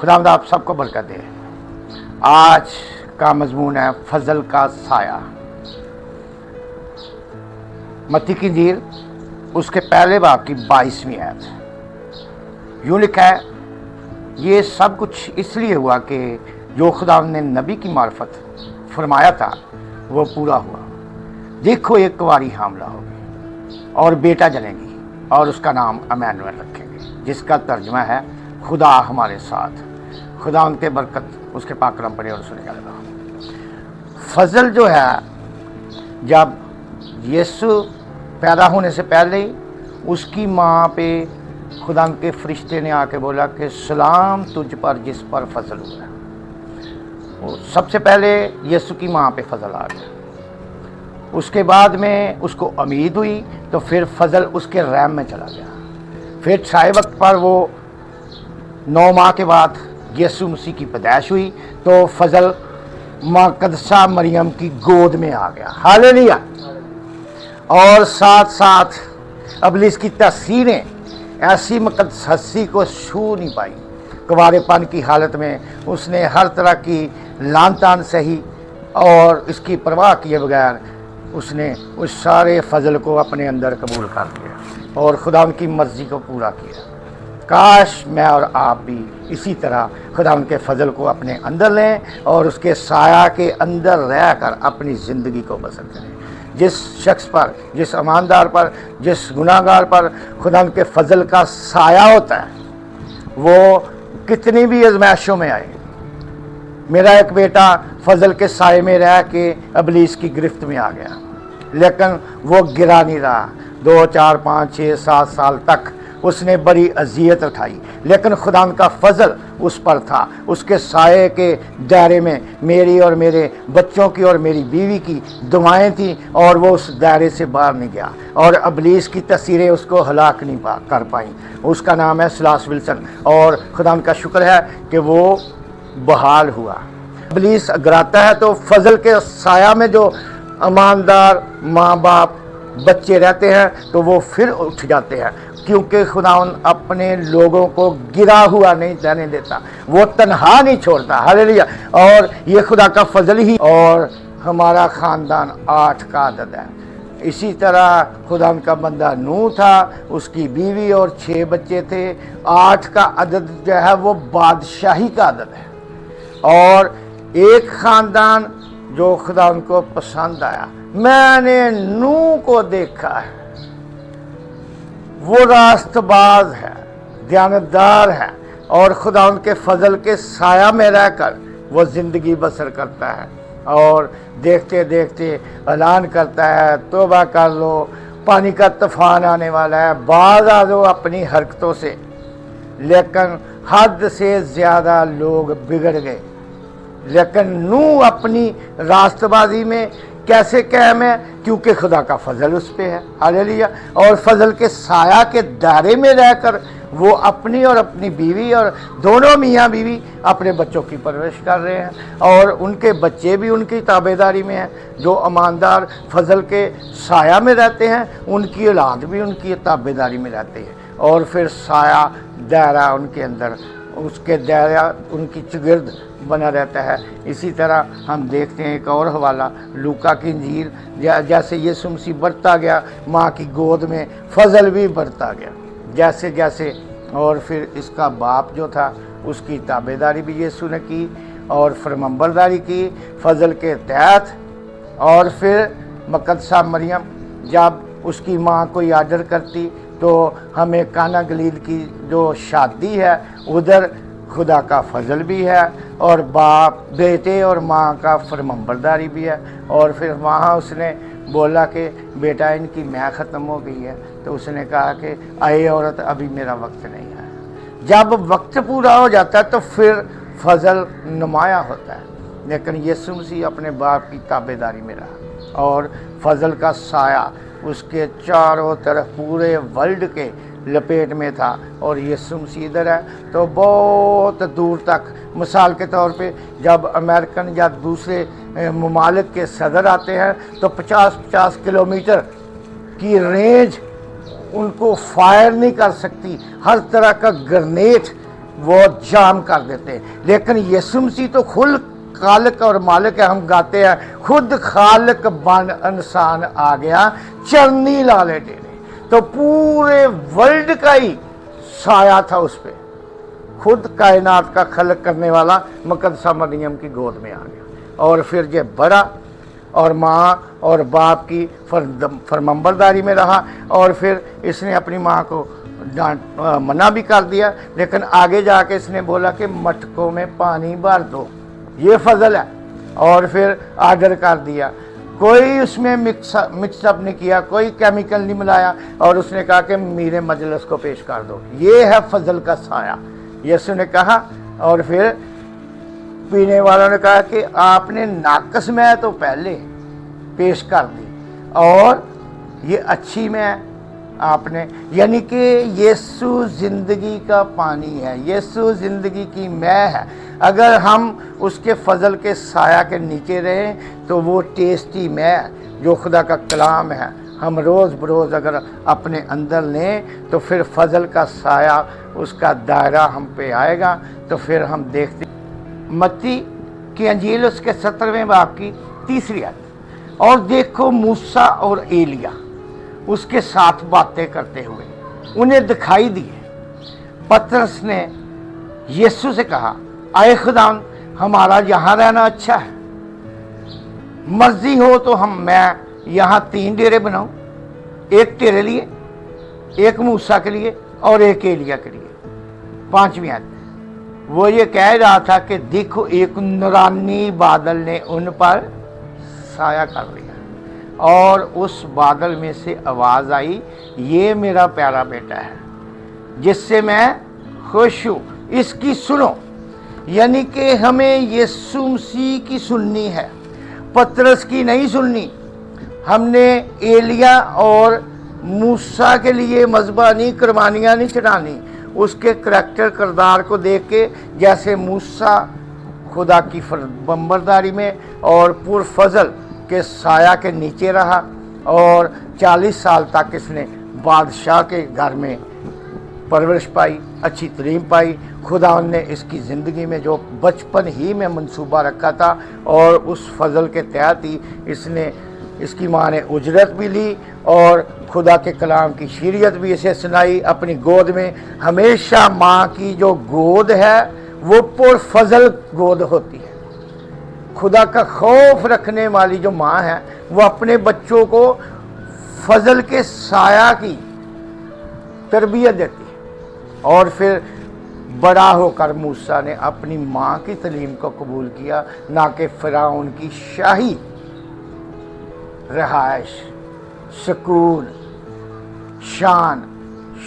खुदावंद आप सबको बरकत दे। आज का मजमून है फजल का साया। मत्ती की इंजील उसके पहले बाब की 22वीं आयत यूँ लिखा है, ये सब कुछ इसलिए हुआ कि जो खुदावंद ने नबी की मार्फत फरमाया था वो पूरा हुआ। देखो एक कुंवारी हामला होगी और बेटा जनेगी और उसका नाम इम्मानुएल रखेंगे, जिसका तर्जुमा है खुदा हमारे साथ। खुदा उनके बरकत उसके पाक कलम पढ़े और सुने लगा। फजल जो है, जब यीशु पैदा होने से पहले ही उसकी माँ पे खुदा के फरिश्ते ने आके बोला कि सलाम तुझ पर जिस पर फजल हुआ है। सबसे पहले यीशु की माँ पे फजल आ गया। उसके बाद में उसको उम्मीद हुई तो फिर फजल उसके रैम में चला गया। फिर साए वक्त पर वो 9 माह के बाद यीशु मसीह की पैदाइश हुई तो फजल मुक़द्दसा मरियम की गोद में आ गया। हालेलुया। और साथ साथ इब्लीस की तस्वीरें ऐसी मुक़द्दस हस्ती को छू नहीं पाई। कुंवारेपन की हालत में उसने हर तरह की लान तान सही और इसकी परवाह किए बगैर उसने उस सारे फजल को अपने अंदर कबूल कर लिया और खुदा की मर्ज़ी को पूरा किया। काश मैं और आप भी इसी तरह खुदा के फजल को अपने अंदर लें और उसके साया के अंदर रहकर अपनी ज़िंदगी को बसर करें। जिस शख्स पर, जिस ईमानदार पर, जिस गुनाहगार पर खुदा के फजल का साया होता है, वो कितनी भी आजमाइशों में आए। मेरा एक बेटा फजल के साए में रह के इब्लीस की गिरफ्त में आ गया, लेकिन वो गिरा नहीं रहा। 2, 4, 5, 6, 7 साल तक उसने बड़ी अजियत उठाई, लेकिन खुदा का फजल उस पर था। उसके साए के दायरे में मेरी और मेरे बच्चों की और मेरी बीवी की दुआएं थीं और वो उस दायरे से बाहर नहीं गया और इब्लीस की तस्वीरें उसको हलाक नहीं कर पाई। उसका नाम है सिलास विल्सन और खुदा का शुक्र है कि वो बहाल हुआ। इब्लीस अगराता है तो फजल के साया में जो ईमानदार माँ बाप बच्चे रहते हैं तो वो फिर उठ जाते हैं, क्योंकि खुदावन अपने लोगों को गिरा हुआ नहीं रहने देता, वो तन्हा नहीं छोड़ता। हालेलुया। और ये खुदा का फजल ही। और हमारा ख़ानदान 8 का अदद है। इसी तरह खुदा का बंदा नूह था, उसकी बीवी और 6 बच्चे थे। 8 का अदद जो है वो बादशाही का अदद है। और एक ख़ानदान जो खुदा उनको पसंद आया, मैंने नूह को देखा है, वो रास्तबाज है, दयानतदार है और खुदा उनके फजल के साया में रहकर वो ज़िंदगी बसर करता है और देखते देखते ऐलान करता है, तौबा कर लो, पानी का तूफान आने वाला है, बाज आ जाओ अपनी हरकतों से। लेकिन हद से ज़्यादा लोग बिगड़ गए। लेकिन नूह अपनी रास्तबाजी में कैसे कायम है? क्योंकि खुदा का फजल उस पर है। हालेलुया। और फजल के साया के दायरे में रहकर वो अपनी और अपनी बीवी और दोनों मियाँ बीवी अपने बच्चों की परवरिश कर रहे हैं और उनके बच्चे भी उनकी ताबेदारी में हैं। जो ईमानदार फजल के साया में रहते हैं उनकी औलाद भी उनकी ताबेदारी में रहती है और फिर साया दायरा उनके अंदर, उसके दायरा उनकी चगिर्द बना रहता है। इसी तरह हम देखते हैं एक और हवाला लूका की इंजील, जैसे यीशु मसीह बढ़ता गया माँ की गोद में फजल भी बढ़ता गया जैसे जैसे। और फिर इसका बाप जो था उसकी ताबेदारी भी यीशु ने की और फरमाबरदारी की फजल के तहत। और फिर मुक़द्दसा मरियम जब उसकी माँ कोई आर्डर करती तो हमें काना गलील की जो शादी है उधर खुदा का फजल भी है और बाप, बेटे और माँ का फरमाबरदारी भी है। और फिर वहाँ उसने बोला कि बेटा इनकी मैं ख़त्म हो गई है, तो उसने कहा कि आए औरत अभी मेरा वक्त नहीं आया। जब वक्त पूरा हो जाता है तो फिर फजल नुमाया होता है। लेकिन यीशु मसीह अपने बाप की ताबेदारी में रहा और फजल का साया उसके चारों तरफ पूरे वर्ल्ड के लपेट में था। और यीशु मसीह इधर है तो बहुत दूर तक, मिसाल के तौर पे जब अमेरिकन या दूसरे ममालिक के सदर आते हैं तो 50-50 किलोमीटर की रेंज उनको फायर नहीं कर सकती। हर तरह का ग्रेनेड वो जाम कर देते हैं। लेकिन यीशु मसीह तो खुद खालिक और मालिक है। हम गाते हैं खुद खालिक बन इंसान आ गया चरनी लाले डेरे। तो पूरे वर्ल्ड का ही साया था उस पर। खुद कायनात का खलक करने वाला मुकद्दसा मरियम की गोद में आ गया। और फिर ये बड़ा और माँ और बाप की फरमाबरदारी में रहा। और फिर इसने अपनी माँ को मना भी कर दिया, लेकिन आगे जाके इसने बोला कि मटकों में पानी भर दो, ये फजल है। और फिर आर्डर कर दिया, कोई उसमें मिक्सअप नहीं किया, कोई केमिकल नहीं मिलाया। और उसने कहा कि मेरे मजलिस को पेश कर दो, ये है फजल का साया। यीशु ने कहा। और फिर पीने वालों ने कहा कि आपने नाकस में तो पहले पेश कर दी और ये अच्छी में आपने, यानी कि यीशु ज़िंदगी का पानी है, यीशु ज़िंदगी की मैं है। अगर हम उसके फजल के साया के नीचे रहें तो वो टेस्टी मैं जो खुदा का कलाम है हम रोज़ बरोज़ अगर अपने अंदर लें तो फिर फजल का साया उसका दायरा हम पे आएगा। तो फिर हम देखते मत्ती की अंजील उसके 17वें बाब की 3री आयत। और देखो मूसा और एलिया उसके साथ बातें करते हुए उन्हें दिखाई दिए। पतरस ने यीशु से कहा, आए खुदावन, हमारा यहाँ रहना अच्छा है, मर्जी हो तो मैं यहाँ 3 डेरे बनाऊं, एक तेरे लिए, एक मूसा के लिए और एक एलिया के लिए। 5वीं आयत। वो ये कह रहा था कि देखो एक नूरानी बादल ने उन पर साया कर लिया और उस बादल में से आवाज़ आई, ये मेरा प्यारा बेटा है जिससे मैं खुश हूँ, इसकी सुनो। यानी कि हमें यीशु मसीह की सुननी है, पतरस की नहीं सुननी। हमने एलिया और मूसा के लिए मज़बानी कुर्बानियाँ नहीं चढ़ानी, उसके करैक्टर किरदार को देख के, जैसे मूसा खुदा की फरमाबरदारी में और पुरफजल के साया के नीचे रहा और 40 साल तक इसने बादशाह के घर में परवरिश पाई, अच्छी तलीम पाई। खुदा ने इसकी ज़िंदगी में जो बचपन ही में मंसूबा रखा था और उस फजल के तहत ही इसकी माँ ने उजरत भी ली और खुदा के कलाम की शीरियत भी इसे सुनाई अपनी गोद में। हमेशा माँ की जो गोद है वो पुरफजल गोद होती है। खुदा का खौफ रखने वाली जो माँ है वो अपने बच्चों को फजल के साया की तरबियत देती है। और फिर बड़ा होकर मूसा ने अपनी माँ की तलीम को कबूल किया, ना कि फ़िरौन की शाही रहाइश, सुकून, शान,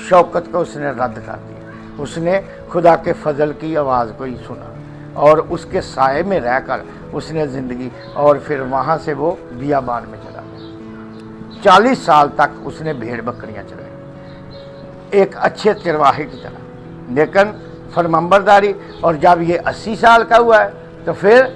शौकत को उसने रद्द कर दिया। उसने खुदा के फजल की आवाज़ को ही सुना और उसके साए में रहकर उसने ज़िंदगी, और फिर वहाँ से वो बियाबान में चला गया। 40 साल तक उसने भेड़ बकरियाँ चलाई एक अच्छे चरवाहे की तरह, लेकिन फरमाबरदारी। और जब ये 80 साल का हुआ है तो फिर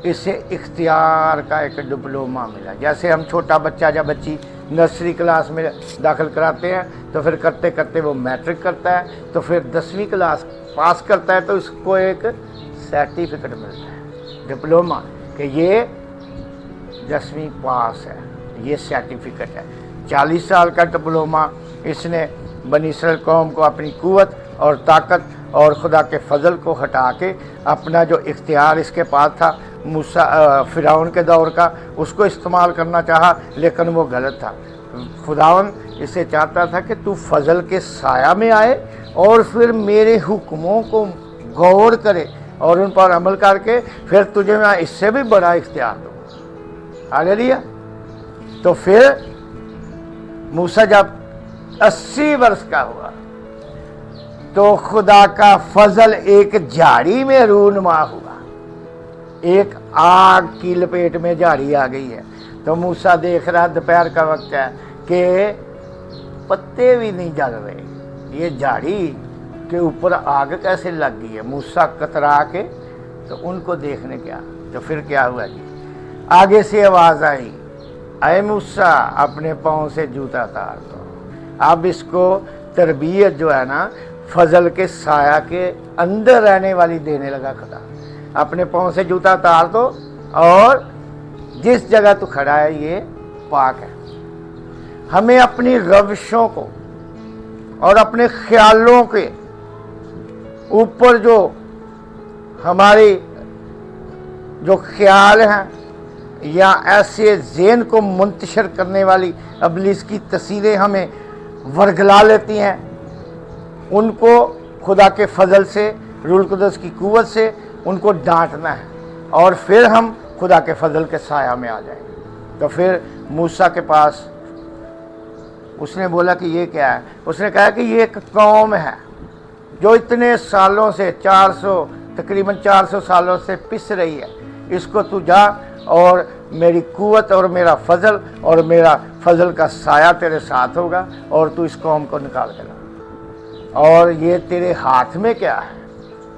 इसे इख्तियार का एक डिप्लोमा मिला। जैसे हम छोटा बच्चा या बच्ची नर्सरी क्लास में दाखिल कराते हैं तो फिर करते करते वो मैट्रिक करता है, तो फिर 10वीं क्लास पास करता है तो उसको एक सर्टिफिकेट मिलता है, डिप्लोमा, कि ये 10वीं पास है, ये सर्टिफिकेट है। 40 साल का डिप्लोमा इसने बनी इसराइल कौम को अपनी कुव्वत और ताकत और खुदा के फजल को हटा के अपना जो इख्तियार इसके पास था मूसा फ़िरौन के दौर का, उसको इस्तेमाल करना चाहा, लेकिन वो गलत था। खुदावन इसे चाहता था कि तू फजल के साया में आए और फिर मेरे हुक्मों को गौर करे और उन पर अमल करके फिर तुझे मैं इससे भी बड़ा इख्तियार दूँगा। हालेलुया। तो फिर मूसा जब 80 वर्ष का हुआ तो खुदा का फजल एक झाड़ी में रूनुमा हुआ, एक आग की लपेट में झाड़ी आ गई है। तो मूसा देख रहा दोपहर का वक्त है कि पत्ते भी नहीं जल रहे, ये झाड़ी के ऊपर आग कैसे लग गई है। मूसा कतरा के तो उनको देखने गया, तो फिर क्या हुआ जी, आगे से आवाज़ आई, अय मूसा अपने पाँव से जूता उतार दो। अब इसको तरबियत जो है ना फजल के साया के अंदर रहने वाली देने लगा खुदा। अपने पाँव से जूता उतार दो और जिस जगह तू खड़ा है ये पाक है। हमें अपनी रविशों को और अपने ख्यालों के ऊपर जो हमारी जो ख्याल हैं या ऐसे ज़हन को मुंतशर करने वाली इब्लीस की तस्वीरें हमें वर्गला लेती हैं, उनको खुदा के फजल से, रूह कुदस की कुव्वत से उनको डांटना है और फिर हम खुदा के फजल के साया में आ जाएंगे। तो फिर मूसा के पास उसने बोला कि ये क्या है? उसने कहा कि ये एक कौम है जो इतने सालों से तकरीबन 400 सालों से पिस रही है। इसको तू जा और मेरी कुव्वत और मेरा फजल और मेरा फजल का साया तेरे साथ होगा और तू इस कौम को निकाल के ला। और ये तेरे हाथ में क्या है?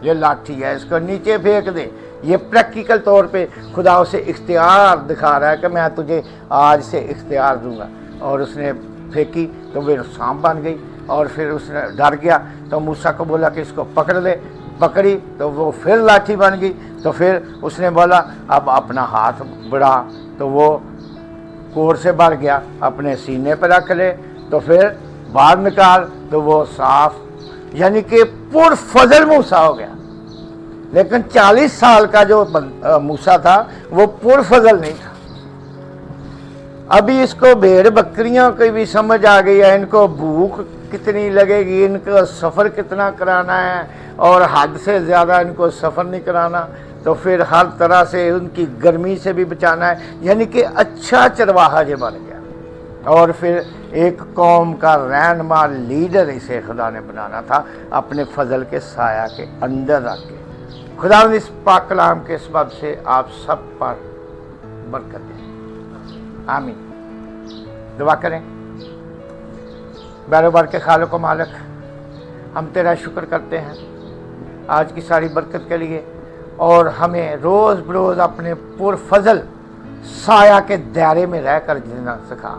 ये लाठी है, इसको नीचे फेंक दे। ये प्रैक्टिकल तौर पे खुदा उसे इख्तियार दिखा रहा है कि मैं तुझे आज से इख्तियार दूंगा। और उसने फेंकी तो वो सांप बन गई और फिर उसने डर गया तो मूसा को बोला कि इसको पकड़ ले। पकड़ी तो वो फिर लाठी बन गई। तो फिर उसने बोला अब अपना हाथ बढ़ा, तो वो कोर से भर गया, अपने सीने पर रख ले, तो फिर बाहर निकाल तो वो साफ, यानी कि पुर फजल मूसा हो गया। लेकिन 40 साल का जो मूसा था वो पुर फजल नहीं था। अभी इसको भेड़ बकरियों की भी समझ आ गई है, इनको भूख कितनी लगेगी, इनको सफ़र कितना कराना है और हद से ज़्यादा इनको सफ़र नहीं कराना, तो फिर हर तरह से उनकी गर्मी से भी बचाना है। यानी कि अच्छा चरवाहा जो बन गया। और फिर एक कौम का रहनुमा लीडर इसे खुदा ने बनाना था, अपने फजल के साया के अंदर रख के। खुदा ने इस पाक कलाम के सबब से आप सब पर बरकत दे। आमीन। दुआ करें। बारोबार के खालिक व मालिक, हम तेरा शुक्र करते हैं आज की सारी बरकत के लिए, और हमें रोज़ बरोज़ अपने पुरफजल साया के दायरे में रह कर जीना सिखा।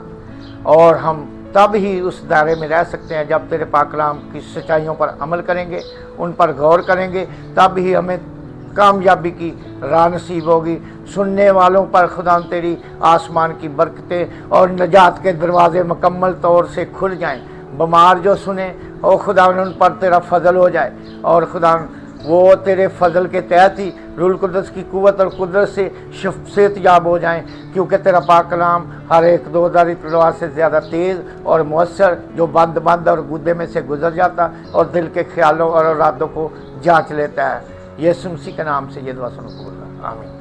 और हम तब ही उस दायरे में रह सकते हैं जब तेरे पाक कलाम की सच्चाइयों पर अमल करेंगे, उन पर गौर करेंगे, तब ही हमें कामयाबी की राह नसीब होगी। सुनने वालों पर खुदा तेरी आसमान की बरकतें और नजात के दरवाज़े मुकम्मल तौर से खुल जाएं। बीमार जो सुने और खुदा उन पर तेरा फजल हो जाए, और खुदा वो तेरे फजल के तहत ही रूह कुदस की कुव्वत और कुदरत से सेहतयाब हो जाएं, क्योंकि तेरा पाक कलाम हर एक दोधारी तलवार से ज़्यादा तेज़ और मौसर, जो बंद और गुद्दे में से गुजर जाता और दिल के ख्यालों और इरादों को जांच लेता है। यीशु मसीह के नाम से ये दुआ सुनो कबूल कर, आमीन।